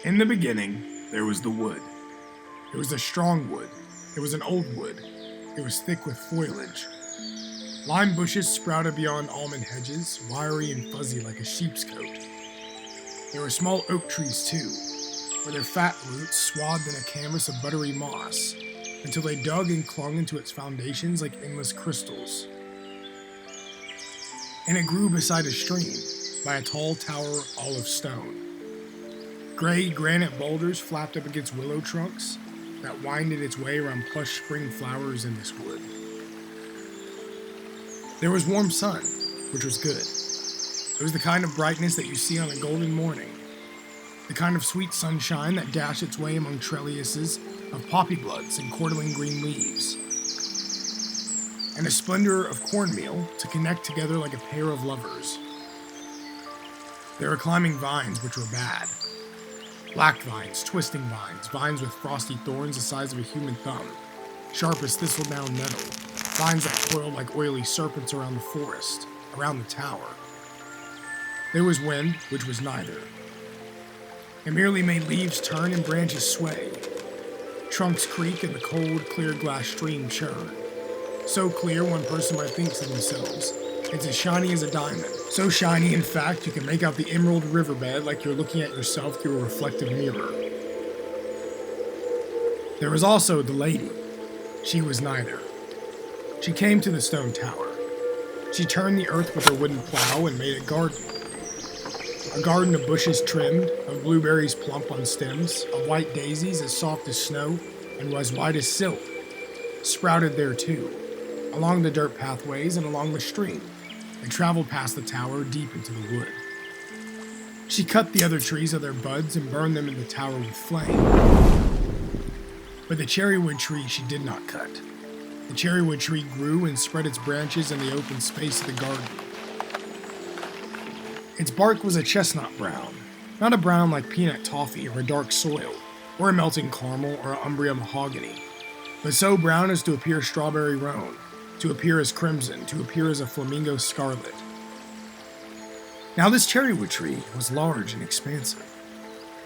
In the beginning, there was the wood. It was a strong wood. It was an old wood. It was thick with foliage. Lime bushes sprouted beyond almond hedges, wiry and fuzzy like a sheep's coat. There were small oak trees too, with their fat roots swathed in a canvas of buttery moss, until they dug and clung into its foundations like endless crystals. And it grew beside a stream, by a tall tower all of stone. Gray granite boulders flapped up against willow trunks that winded its way around plush spring flowers in this wood. There was warm sun, which was good. It was the kind of brightness that you see on a golden morning, the kind of sweet sunshine that dashed its way among trellises of poppy buds and cordling green leaves, and a splendor of cornmeal to connect together like a pair of lovers. There were climbing vines which were bad. Black vines, twisting vines, vines with frosty thorns the size of a human thumb, sharp as thistledown nettle, vines that coiled like oily serpents around the forest, around the tower. There was wind, which was neither. It merely made leaves turn and branches sway. Trunks creak and the cold, clear glass stream churn. So clear one person might think to themselves, it's as shiny as a diamond. So shiny, in fact, you can make out the emerald riverbed like you're looking at yourself through a reflective mirror. There was also the lady. She was neither. She came to the stone tower. She turned the earth with her wooden plow and made a garden. A garden of bushes trimmed, of blueberries plump on stems, of white daisies as soft as snow and as white as silk, sprouted there too, along the dirt pathways and along the stream. They traveled past the tower deep into the wood. She cut the other trees of their buds and burned them in the tower with flame. But the cherrywood tree she did not cut. The cherrywood tree grew and spread its branches in the open space of the garden. Its bark was a chestnut brown, not a brown like peanut toffee or a dark soil, or a melting caramel or a Umbria mahogany, but so brown as to appear strawberry roan, to appear as crimson, to appear as a flamingo scarlet. Now this cherrywood tree was large and expansive.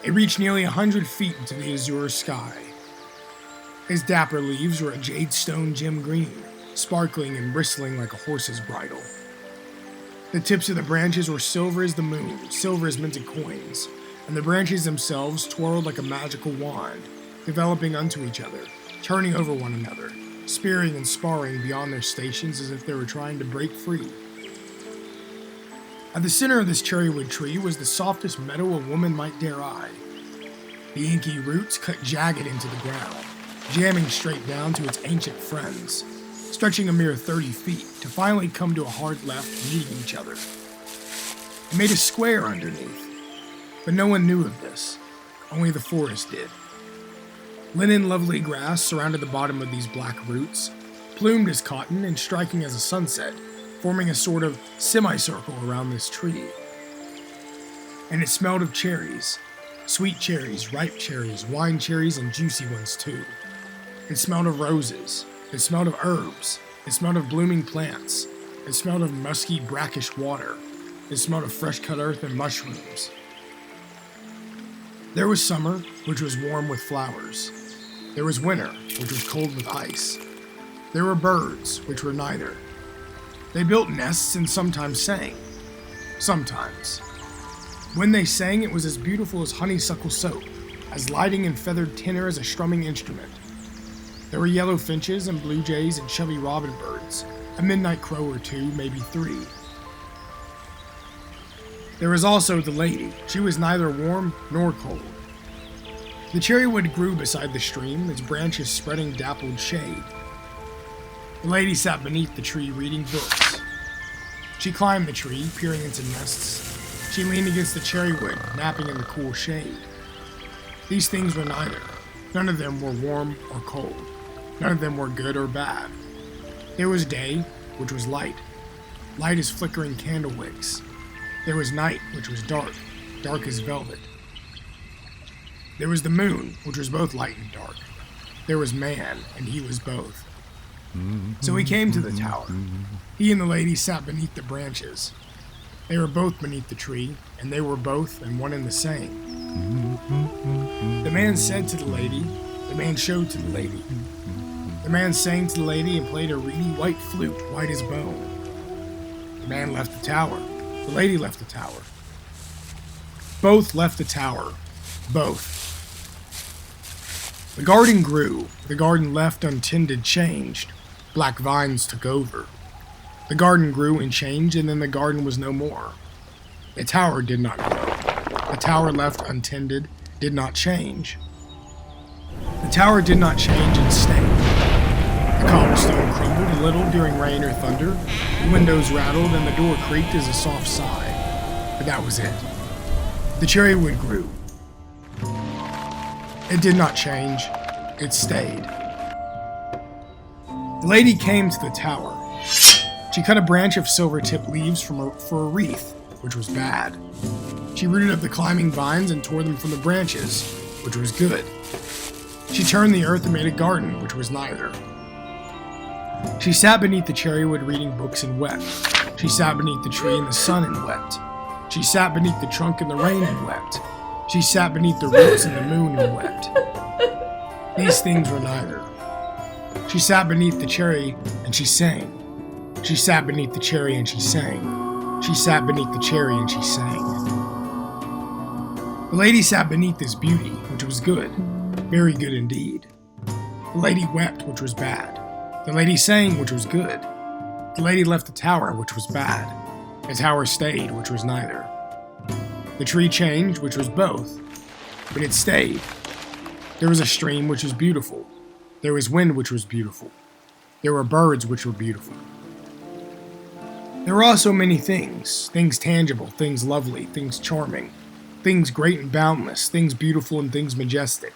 It reached nearly 100 feet into the azure sky. Its dapper leaves were a jadestone gem green, sparkling and bristling like a horse's bridle. The tips of the branches were silver as the moon, silver as minted coins, and the branches themselves twirled like a magical wand, developing unto each other, turning over one another, spearing and sparring beyond their stations as if they were trying to break free. At the center of this cherrywood tree was the softest meadow a woman might dare eye. The inky roots cut jagged into the ground, jamming straight down to its ancient friends, stretching a mere 30 feet to finally come to a hard left, meeting each other. It made a square underneath, but no one knew of this. Only the forest did. Linen lovely grass surrounded the bottom of these black roots, plumed as cotton and striking as a sunset, forming a sort of semicircle around this tree. And it smelled of cherries, sweet cherries, ripe cherries, wine cherries, and juicy ones too. It smelled of roses. It smelled of herbs. It smelled of blooming plants. It smelled of musky, brackish water. It smelled of fresh-cut earth and mushrooms. There was summer, which was warm with flowers. There was winter, which was cold with ice. There were birds, which were neither. They built nests and sometimes sang. Sometimes. When they sang, it was as beautiful as honeysuckle soap, as lighting and feathered tenor as a strumming instrument. There were yellow finches and blue jays and chubby robin birds, a midnight crow or two, maybe 3. There was also the lady. She was neither warm nor cold. The cherrywood grew beside the stream, its branches spreading dappled shade. The lady sat beneath the tree reading books. She climbed the tree, peering into nests. She leaned against the cherrywood, napping in the cool shade. These things were neither. None of them were warm or cold. None of them were good or bad. There was day, which was light as flickering candle wicks. There was night, which was dark as velvet. There was the moon, which was both light and dark. There was man, and he was both. So he came to the tower. He and the lady sat beneath the branches. They were both beneath the tree, and they were both and one and the same. The man said to the lady, the man showed to the lady. The man sang to the lady and played a reedy white flute, white as bone. The man left the tower. The lady left the tower. Both left the tower. Both. The garden grew. The garden left untended changed. Black vines took over. The garden grew and changed, and then the garden was no more. The tower did not grow. The tower left untended did not change. The tower did not change and stayed. The cobblestone crumbled a little during rain or thunder. The windows rattled and the door creaked as a soft sigh. But that was it. The cherrywood grew. It did not change. It stayed. The lady came to the tower. She cut a branch of silver-tipped leaves for a wreath, which was bad. She rooted up the climbing vines and tore them from the branches, which was good. She turned the earth and made a garden, which was neither. She sat beneath the cherrywood reading books and wept. She sat beneath the tree in the sun and wept. She sat beneath the trunk in the rain and wept. She sat beneath the roots in the moon and wept. These things were neither. She sat beneath the cherry and she sang. She sat beneath the cherry and she sang. She sat beneath the cherry and she sang. The lady sat beneath this beauty, which was good, very good indeed. The lady wept, which was bad. The lady sang, which was good. The lady left the tower, which was bad. The tower stayed, which was neither. The tree changed, which was both, but it stayed. There was a stream, which was beautiful. There was wind, which was beautiful. There were birds, which were beautiful. There were also many things tangible, things lovely, things charming, things great and boundless, things beautiful and things majestic,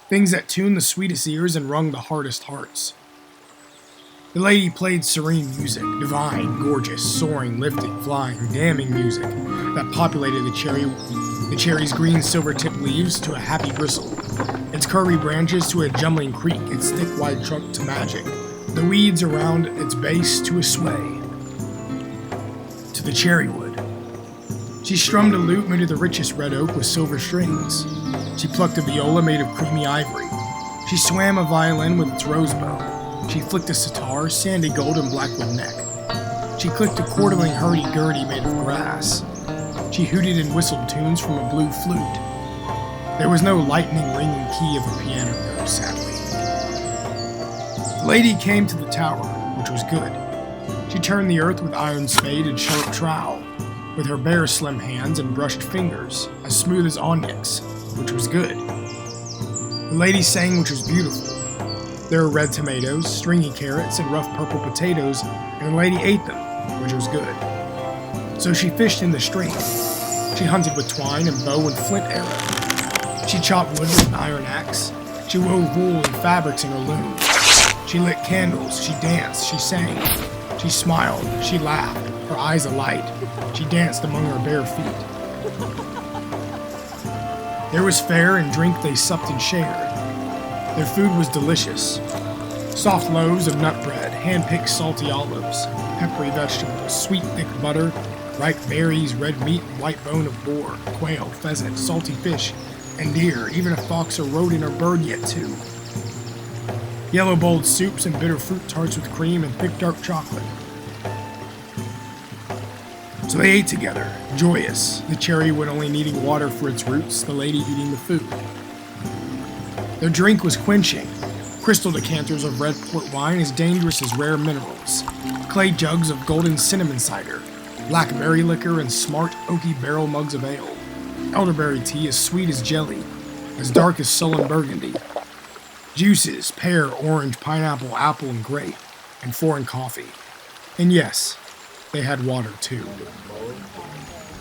things that tuned the sweetest ears and wrung the hardest hearts. The lady played serene music, divine, gorgeous, soaring, lifting, flying, damning music that populated the cherry's green silver-tipped leaves to a happy bristle, its curvy branches to a jumbling creak, its thick wide trunk to magic, the weeds around its base to a sway. To the cherrywood. She strummed a lute made of the richest red oak with silver strings. She plucked a viola made of creamy ivory. She swam a violin with its rose bow. She flicked a sitar, sandy gold and blackwood neck. She clicked a chortling hurdy-gurdy made of grass. She hooted and whistled tunes from a blue flute. There was no lightning ringing key of a piano, though, sadly. The lady came to the tower, which was good. She turned the earth with iron spade and sharp trowel, with her bare slim hands and brushed fingers, as smooth as onyx, which was good. The lady sang, which was beautiful. There were red tomatoes, stringy carrots, and rough purple potatoes, and the lady ate them, which was good. So she fished in the stream. She hunted with twine and bow and flint arrow. She chopped wood with an iron axe. She wove wool and fabrics in her loom. She lit candles, she danced, she sang. She smiled, she laughed, her eyes alight. She danced among her bare feet. There was fare and drink they supped and shared. Their food was delicious. Soft loaves of nut bread, hand-picked salty olives, peppery vegetables, sweet thick butter, ripe berries, red meat, and white bone of boar, quail, pheasant, salty fish, and deer, even a fox or rodent or bird yet too. Yellow bowled soups and bitter fruit tarts with cream and thick dark chocolate. So they ate together, joyous, the cherrywood only needing water for its roots, the lady eating the food. Their drink was quenching. Crystal decanters of red port wine as dangerous as rare minerals. Clay jugs of golden cinnamon cider. Blackberry liquor and smart, oaky barrel mugs of ale. Elderberry tea as sweet as jelly, as dark as sullen burgundy. Juices, pear, orange, pineapple, apple, and grape, and foreign coffee. And yes, they had water too.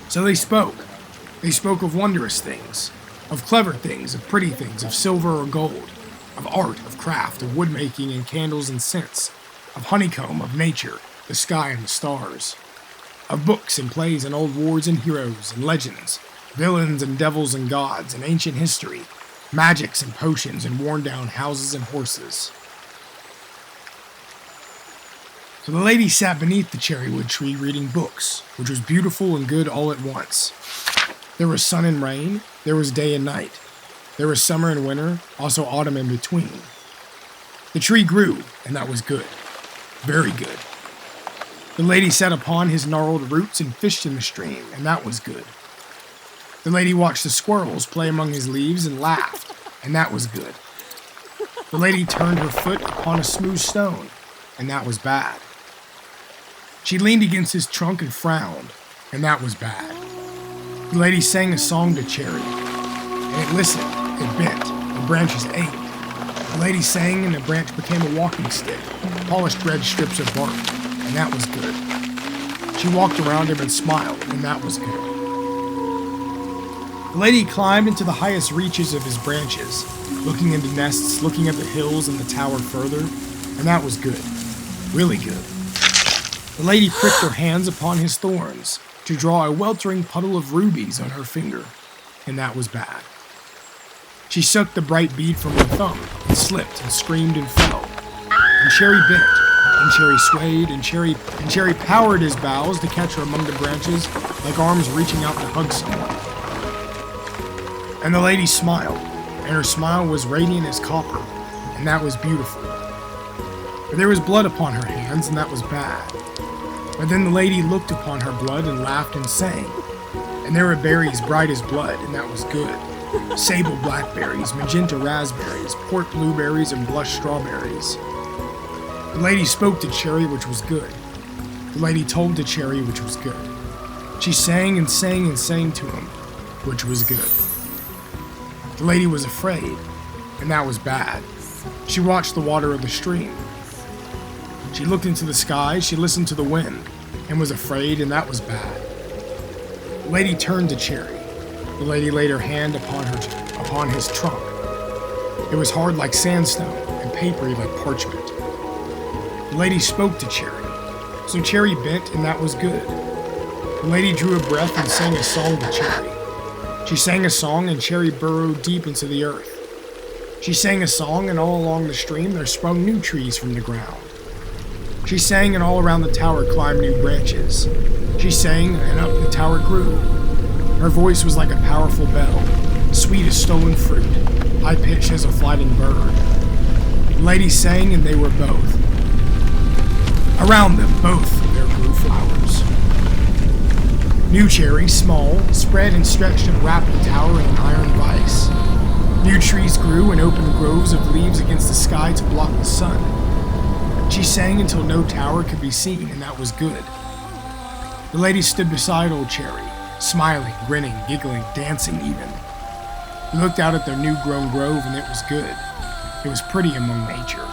So they spoke. They spoke of wondrous things, of clever things, of pretty things, of silver or gold, of art, of craft, of woodmaking and candles and scents, of honeycomb, of nature, the sky and the stars, of books and plays and old wars and heroes and legends, villains and devils and gods and ancient history, magics and potions and worn-down houses and horses. So the lady sat beneath the cherrywood tree reading books, which was beautiful and good all at once. There was sun and rain, There was day and night. There was summer and winter, also autumn in between. The tree grew, and that was good. Very good. The lady sat upon his gnarled roots and fished in the stream, and that was good. The lady watched the squirrels play among his leaves and laughed, and that was good. The lady turned her foot upon a smooth stone, and that was bad. She leaned against his trunk and frowned, and that was bad. The lady sang a song to Cherry, and it listened, it bent, the branches ached. The lady sang, and the branch became a walking stick, polished red strips of bark, and that was good. She walked around him and smiled, and that was good. The lady climbed into the highest reaches of his branches, looking into nests, looking at the hills and the tower further, and that was good. Really good. The lady pricked her hands upon his thorns to draw a weltering puddle of rubies on her finger, and that was bad. She sucked the bright bead from her thumb and slipped and screamed and fell. And Cherry bent, and Cherry swayed, and Cherry powered his boughs to catch her among the branches like arms reaching out to hug someone. And the lady smiled, and her smile was radiant as copper, and that was beautiful. But there was blood upon her hands, and that was bad. But then the lady looked upon her blood and laughed and sang. And there were berries bright as blood, and that was good. Sable blackberries, magenta raspberries, port blueberries, and blush strawberries. The lady spoke to Cherry, which was good. The lady told to Cherry, which was good. She sang and sang and sang to him, which was good. The lady was afraid, and that was bad. She watched the water of the stream. She looked into the sky, she listened to the wind, and was afraid, and that was bad. The lady turned to Cherry. The lady laid her hand upon his trunk. It was hard like sandstone, and papery like parchment. The lady spoke to Cherry, so Cherry bent, and that was good. The lady drew a breath and sang a song to Cherry. She sang a song, and Cherry burrowed deep into the earth. She sang a song, and all along the stream there sprung new trees from the ground. She sang, and all around the tower climbed new branches. She sang, and up the tower grew. Her voice was like a powerful bell, sweet as stolen fruit, high-pitched as a flighting bird. The lady sang, and they were both. Around them both there grew flowers. New cherries, small, spread and stretched and wrapped the tower in an iron vice. New trees grew and opened groves of leaves against the sky to block the sun. She sang until no tower could be seen, and that was good. The lady stood beside old Cherry, smiling, grinning, giggling, dancing even. He looked out at their new-grown grove, and it was good. It was pretty among nature.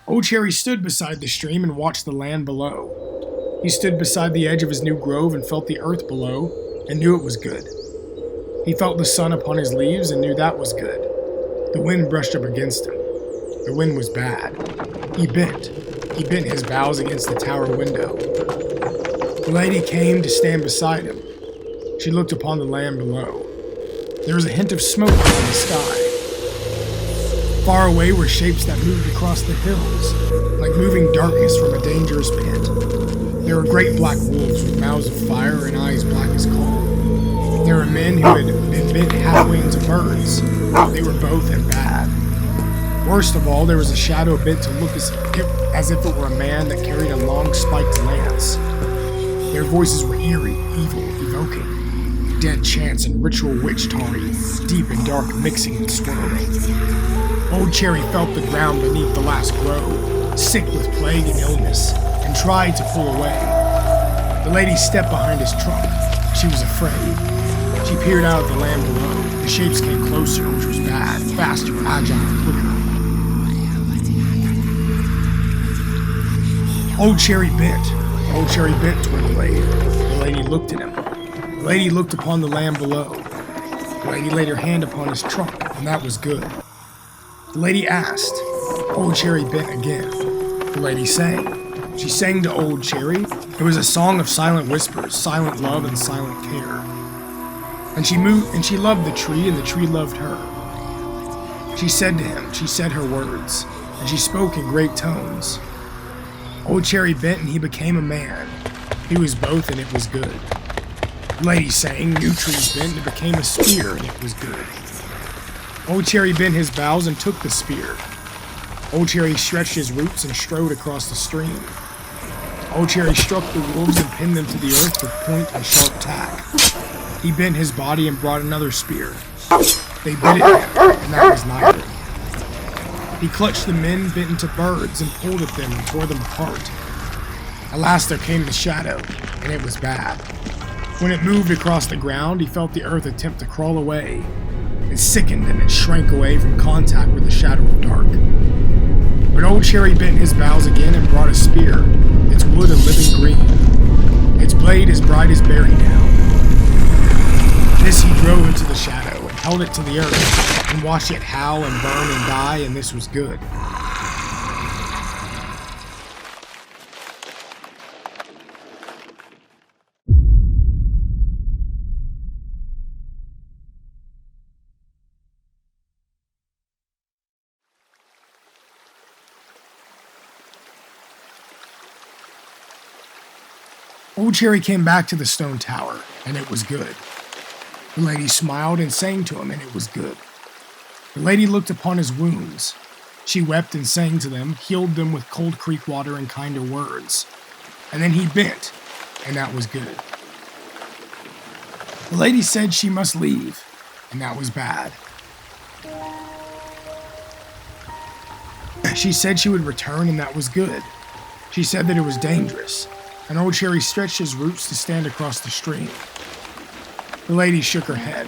Old Cherry stood beside the stream and watched the land below. He stood beside the edge of his new grove and felt the earth below, and knew it was good. He felt the sun upon his leaves and knew that was good. The wind brushed up against him. The wind was bad. He bent his boughs against the tower window. The lady came to stand beside him. She looked upon the land below. There was a hint of smoke in the sky. Far away were shapes that moved across the hills, like moving darkness from a dangerous pit. There were great black wolves with mouths of fire and eyes black as coal. There were men who had been bent halfway into birds. They were both and bad. Worst of all, there was a shadow bent to look as if it were a man that carried a long spiked lance. Their voices were eerie, evil, evoking. Dead chants and ritual witch-tarry, deep and dark, mixing and swirling. Old Cherry felt the ground beneath the last grove, sick with plague and illness, and tried to pull away. The lady stepped behind his trunk. She was afraid. She peered out at the land below. The shapes came closer, which was bad, faster, agile, quicker. Old Cherry bent. Old Cherry bent toward the lady. The lady looked at him. The lady looked upon the land below. The lady laid her hand upon his trunk, and that was good. The lady asked. Old Cherry bent again. The lady sang. She sang to Old Cherry. It was a song of silent whispers, silent love, and silent care. And she loved the tree, and the tree loved her. She said to him, she said her words, and she spoke in great tones. Old Cherry bent, and he became a man. He was both, and it was good. The lady sang, new trees bent, and it became a spear, and it was good. Old Cherry bent his boughs and took the spear. Old Cherry stretched his roots and strode across the stream. Old Cherry struck the wolves and pinned them to the earth with point and sharp tack. He bent his body and brought another spear. They bit at him, and that was neither. He clutched the men bent into birds and pulled at them and tore them apart. At last there came the shadow, and it was bad. When it moved across the ground, he felt the earth attempt to crawl away. It sickened and it shrank away from contact with the shadow of dark. But Old Cherry bent his boughs again and brought a spear, its wood a living green, its blade as bright as berry down. This he drove into the shadow and held it to the earth and watched it howl and burn and die, and this was good. Old Cherry came back to the stone tower, and it was good. The lady smiled and sang to him, and it was good. The lady looked upon his wounds. She wept and sang to them, healed them with cold creek water and kinder words. And then he bent, and that was good. The lady said she must leave, and that was bad. She said she would return, and that was good. She said that it was dangerous, and Old Cherry stretched his roots to stand across the stream. The lady shook her head.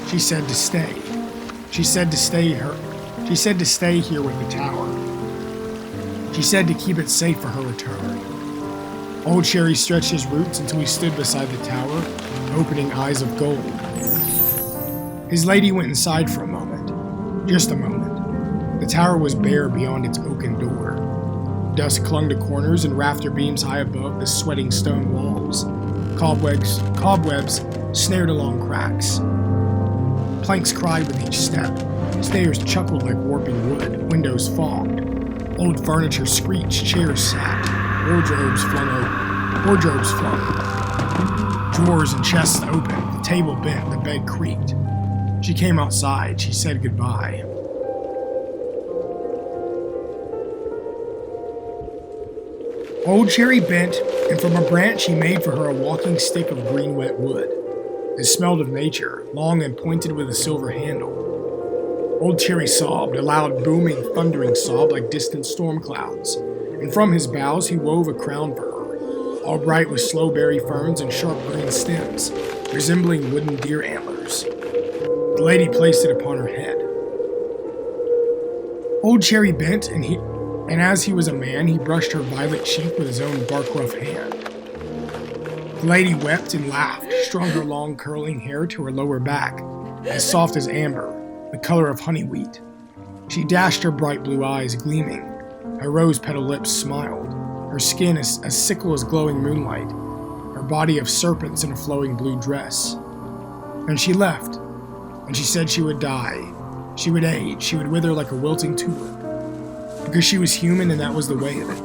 She said to stay. She said to stay here with the tower. She said to keep it safe for her return. Old Cherry stretched his roots until he stood beside the tower, opening eyes of gold. His lady went inside for a moment. Just a moment. The tower was bare beyond its oaken door. Dust clung to corners and rafter beams high above the sweating stone walls. Cobwebs snared along cracks. Planks cried with each step. Stairs chuckled like warping wood. Windows fogged. Old furniture screeched. Chairs sagged. Wardrobes flung. Drawers and chests opened. The table bent. The bed creaked. She came outside. She said goodbye. Old Cherry bent, and from a branch he made for her a walking stick of green wet wood. It smelled of nature, long and pointed with a silver handle. Old Cherry sobbed, a loud, booming, thundering sob like distant storm clouds, and from his boughs he wove a crown for her, all bright with slowberry ferns and sharp green stems, resembling wooden deer antlers. The lady placed it upon her head. Old Cherry bent, and as he was a man, he brushed her violet cheek with his own bark-rough hand. The lady wept and laughed, strung her long curling hair to her lower back, as soft as amber, the color of honey wheat. She dashed her bright blue eyes gleaming. Her rose-petal lips smiled, her skin as sickle as glowing moonlight, her body of serpents in a flowing blue dress. And she left, and she said she would die. She would age, she would wither like a wilting tulip. Because she was human and that was the way of it.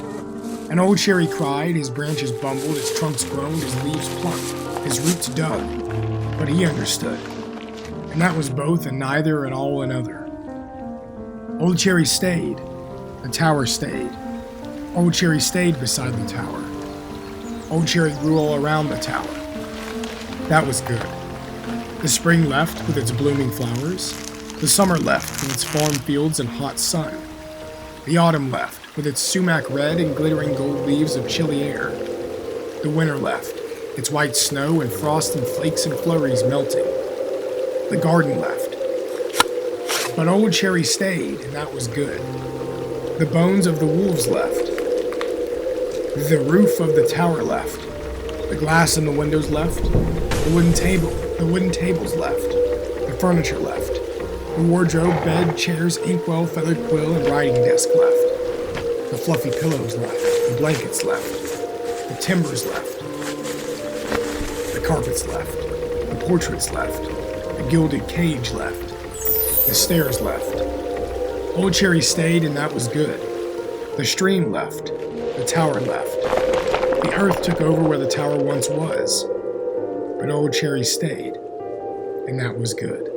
And Old Cherry cried, his branches bumbled, his trunks groaned, his leaves plucked, his roots dug. But he understood. And that was both and neither and all another. Old Cherry stayed. The tower stayed. Old Cherry stayed beside the tower. Old Cherry grew all around the tower. That was good. The spring left with its blooming flowers. The summer left with its farm fields and hot sun. The autumn left, with its sumac red and glittering gold leaves of chilly air. The winter left, its white snow and frost and flakes and flurries melting. The garden left. But Old Cherry stayed, and that was good. The bones of the wolves left. The roof of the tower left. The glass in the windows left. The wooden tables left. The furniture left. The wardrobe, bed, chairs, inkwell, feathered quill, and writing desk left. The fluffy pillows left. The blankets left. The timbers left. The carpets left. The portraits left. The gilded cage left. The stairs left. Old Cherry stayed, and that was good. The stream left. The tower left. The earth took over where the tower once was. But old Cherry stayed, and that was good.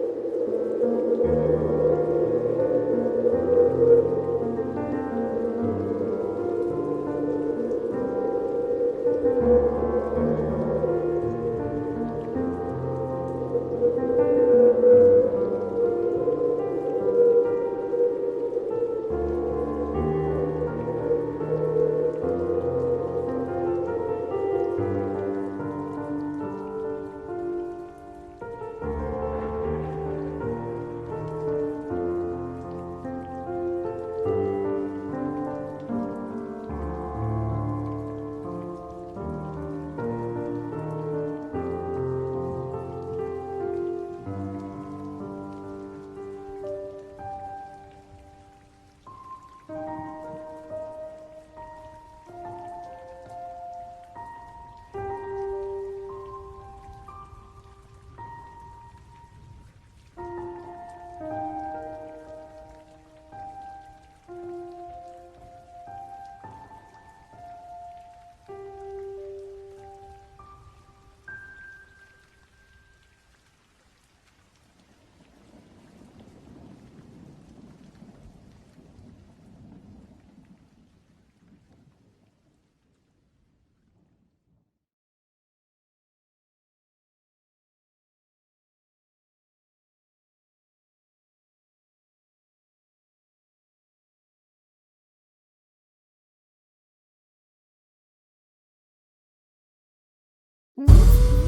Mm-hmm.